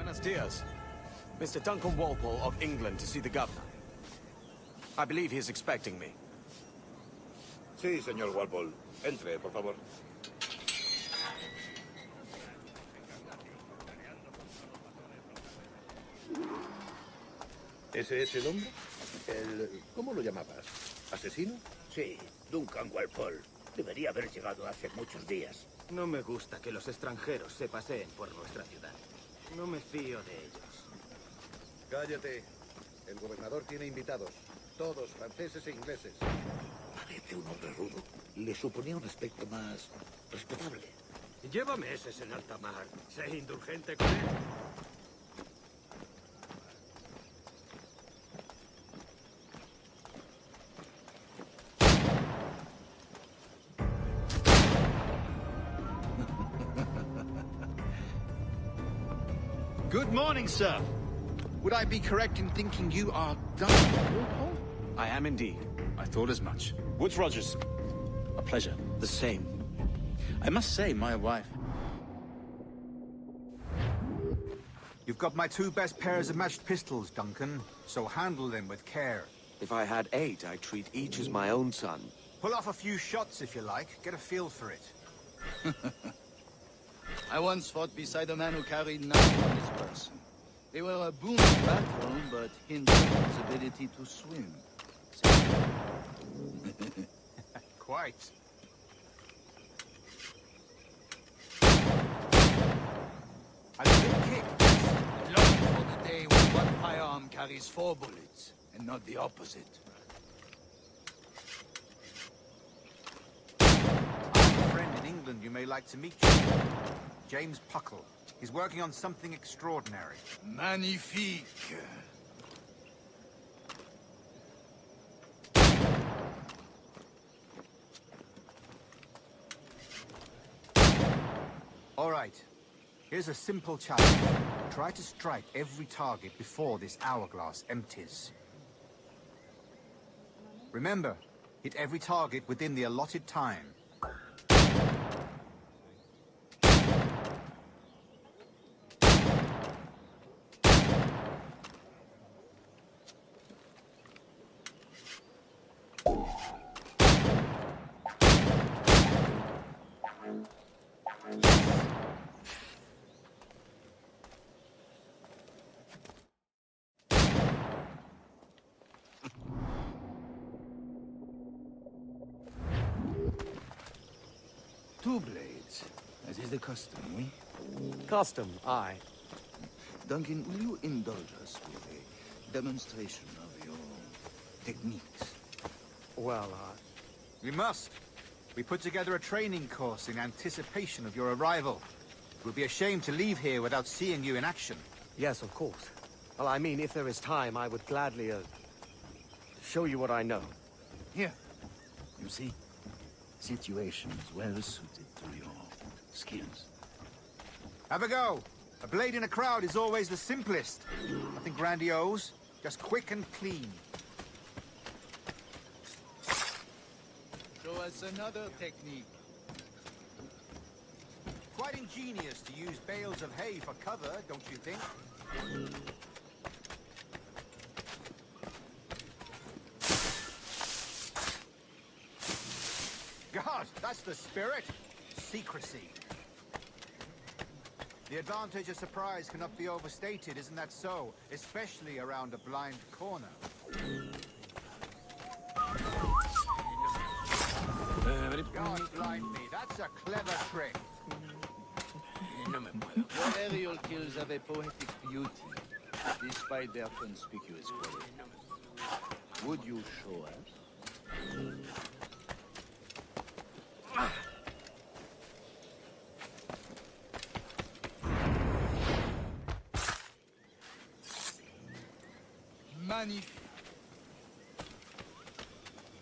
Buenos dias. Mr. Duncan Walpole of England to see the governor. I believe he is expecting me. Sí, señor Walpole. Entre, por favor. ¿Ese es el hombre? ¿Cómo lo llamabas? ¿Asesino? Sí, Duncan Walpole. Debería haber llegado hace muchos días. No me gusta que los extranjeros se paseen por nuestra ciudad. No me fío de ellos. Cállate. El gobernador tiene invitados. Todos franceses e ingleses. Parece un hombre rudo. Le suponía un aspecto más respetable. Lleva meses en alta mar. Sé indulgente con él. Good morning, sir. Would I be correct in thinking you are Duncan Walpole? I am indeed. I thought as much. Woods Rogers. A pleasure. The same. I must say, my wife... You've got my 2 best pairs of matched pistols, Duncan, so handle them with care. If I had 8, I'd treat each as my own son. Pull off a few shots if you like, get a feel for it. I once fought beside a man who carried 9 on his person. They were a boon in battle, but hindered his ability to swim. Quite. A good kick. I long for the day when one firearm carries 4 bullets, and not the opposite. I have a friend in England you may like to meet. James Puckle. He's working on something extraordinary. Magnifique. All right. Here's a simple challenge. Try to strike every target before this hourglass empties. Remember, hit every target within the allotted time. Two blades, as is the custom, oui? Custom, aye. Duncan, will you indulge us with a demonstration of your techniques? Well, We must. We put together a training course in anticipation of your arrival. It would be a shame to leave here without seeing you in action. yes, of course. Well, I mean, if there is time, I would gladly, show you what I know. Here. You see? Situations well suited to your skills. Have a go. A blade in a crowd is always the simplest. Nothing grandiose, just quick and clean. Show us another technique. Quite ingenious to use bales of hay for cover, don't you think? God, that's the spirit. Secrecy. The advantage of surprise cannot be overstated, isn't that so? Especially around a blind corner. God blind me, that's a clever trick. Your aerial kills have a poetic beauty, despite their conspicuous quality. Would you show us? Magnifique.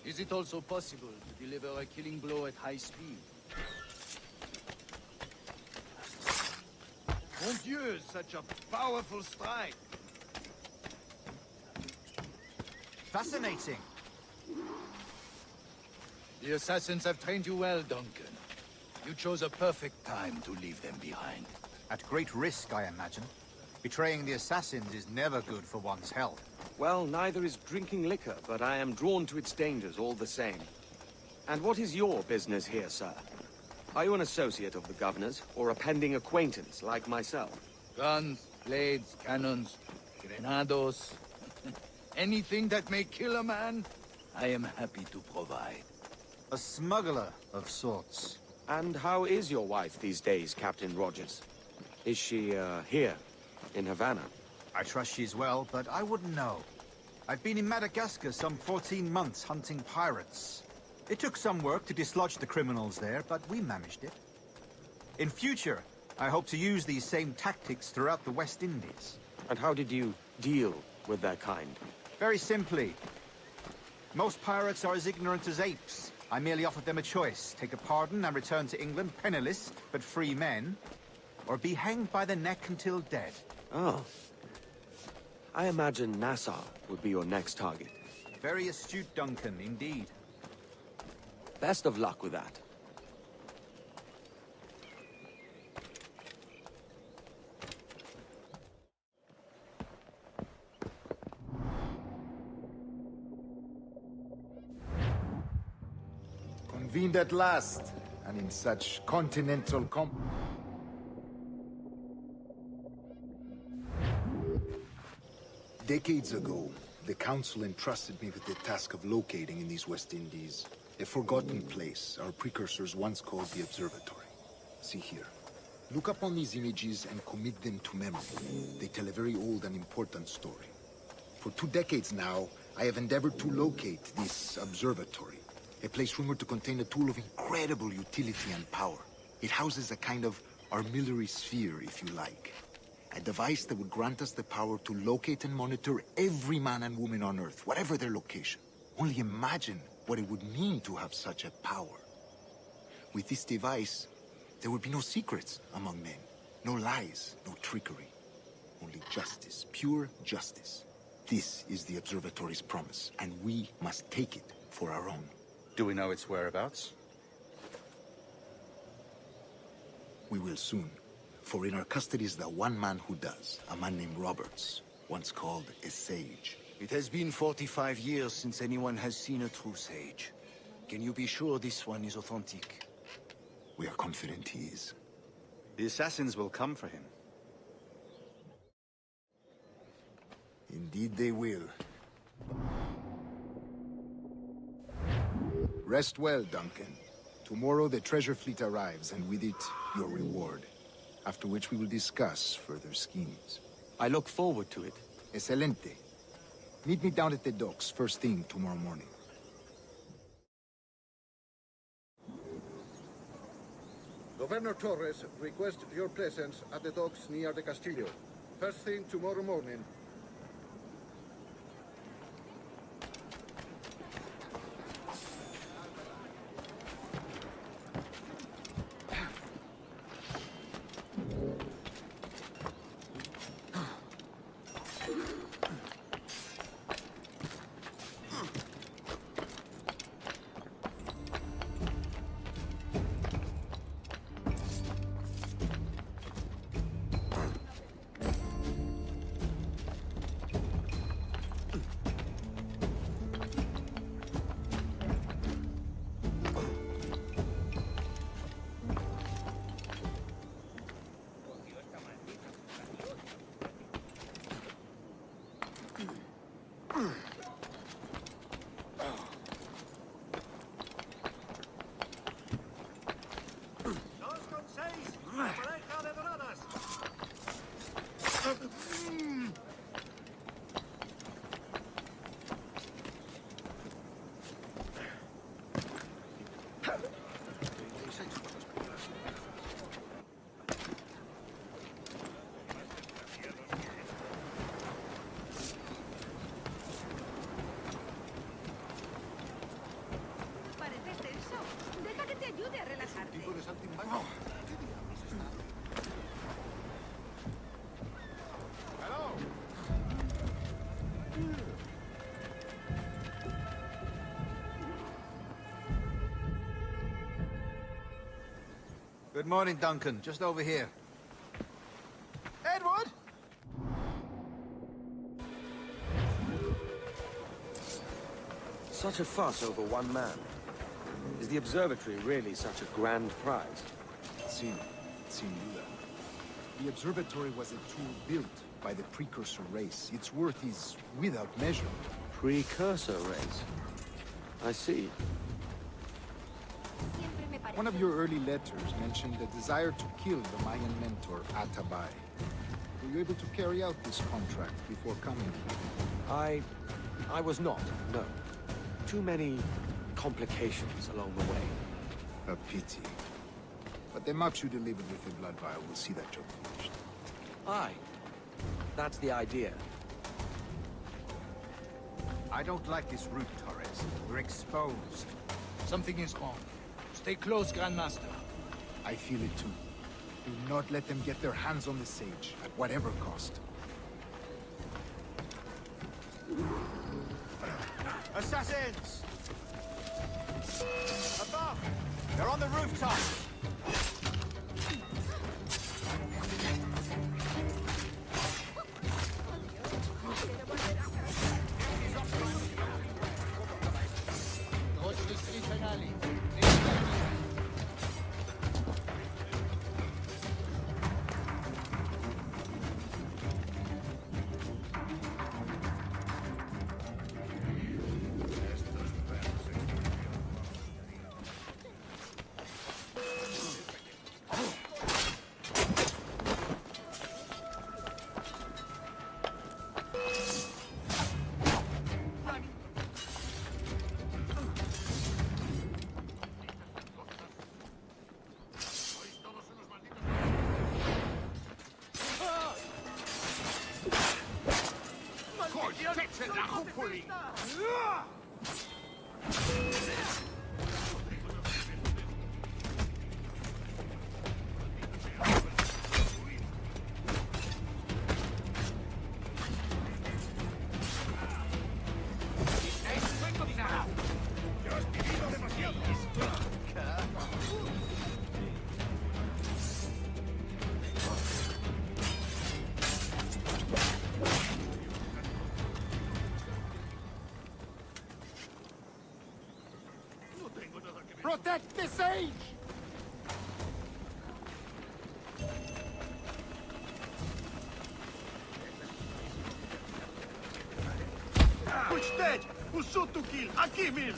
Is it also possible to deliver a killing blow at high speed? Mon Dieu, such a powerful strike! Fascinating. The assassins have trained you well, Duncan. You chose a perfect time to leave them behind. At great risk, I imagine. Betraying the assassins is never good for one's health. Well, neither is drinking liquor, but I am drawn to its dangers all the same. And what is your business here, sir? Are you an associate of the governor's, or a pending acquaintance like myself? Guns, blades, cannons, grenados. Anything that may kill a man, I am happy to provide. A smuggler of sorts. And how is your wife these days, Captain Rogers? Is she, here, in Havana? I trust she's well, but I wouldn't know. I've been in Madagascar some 14 months hunting pirates. It took some work to dislodge the criminals there, but we managed it. In future, I hope to use these same tactics throughout the West Indies. And how did you deal with their kind? Very simply. Most pirates are as ignorant as apes. I merely offered them a choice. Take a pardon and return to England penniless, but free men. Or be hanged by the neck until dead. Oh. I imagine Nassau would be your next target. Very astute, Duncan, indeed. Best of luck with that. Convened at last, and in such continental Decades ago, the Council entrusted me with the task of locating in these West Indies a forgotten place our precursors once called the Observatory. See here. Look upon these images and commit them to memory. They tell a very old and important story. For 2 decades now, I have endeavored to locate this observatory, a place rumored to contain a tool of incredible utility and power. It houses a kind of armillary sphere, if you like. A device that would grant us the power to locate and monitor every man and woman on Earth, whatever their location. Only imagine what it would mean to have such a power. With this device, there would be no secrets among men, no lies, no trickery. Only justice, pure justice. This is the Observatory's promise, and we must take it for our own. Do we know its whereabouts? We will soon. For in our custody is the one man who does, a man named Roberts, once called a sage. It has been 45 years since anyone has seen a true sage. Can you be sure this one is authentic? We are confident he is. The assassins will come for him. Indeed they will. Rest well, Duncan. Tomorrow the treasure fleet arrives, and with it, your reward. After which we will discuss further schemes. I look forward to it. Excelente. Meet me down at the docks first thing tomorrow morning. Governor Torres requests your presence at the docks near the Castillo. First thing tomorrow morning. Pareces tenso. Deja que te ayude a relajarte. Good morning, Duncan. Just over here. Edward! Such a fuss over one man. Is the observatory really such a grand prize? Sin duda. The observatory was a tool built by the precursor race. Its worth is without measure. Precursor race. I see. One of your early letters mentioned the desire to kill the Mayan mentor, Atabay. Were you able to carry out this contract before coming here? I was not, no. Too many complications along the way. A pity. But the maps you delivered with the blood vial will see that job finished. Aye. That's the idea. I don't like this route, Torres. We're exposed. Something is wrong. Stay close, Grandmaster. I feel it too. Do not let them get their hands on the sage, at whatever cost. Assassins! Above! They're on the rooftop! Protect the sage! Usted! Usut to kill! Aquí mil!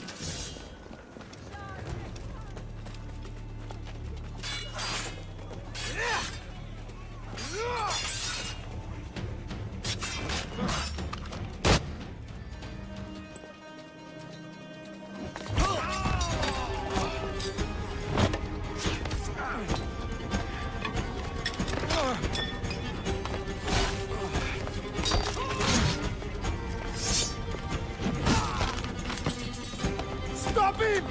Stop him!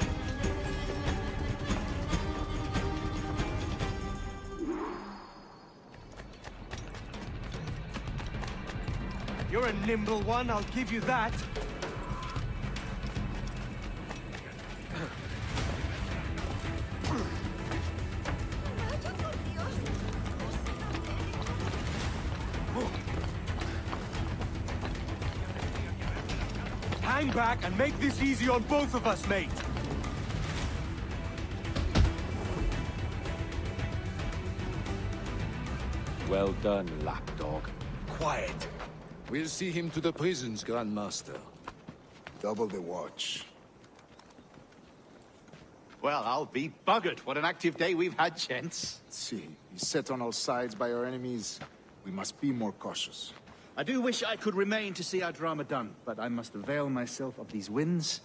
You're a nimble one, I'll give you that. Hang back and make this easy on both of us, mate. Well done, lapdog. Quiet. We'll see him to the prisons, Grandmaster. Double the watch. Well, I'll be buggered. What an active day we've had, gents. See, he's set on all sides by our enemies. We must be more cautious. I do wish I could remain to see our drama done, but I must avail myself of these winds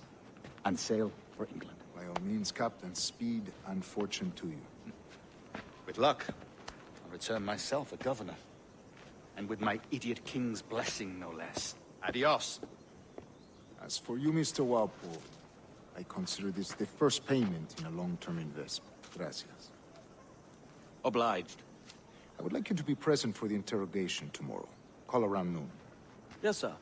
and sail for England. By all means, Captain, speed and fortune to you. With luck, I'll return myself a governor. And with my idiot king's blessing, no less. Adios. As for you, Mr. Walpole, I consider this the first payment in a long-term investment. Gracias. Obliged. I would like you to be present for the interrogation tomorrow. Call around noon. Yes, sir.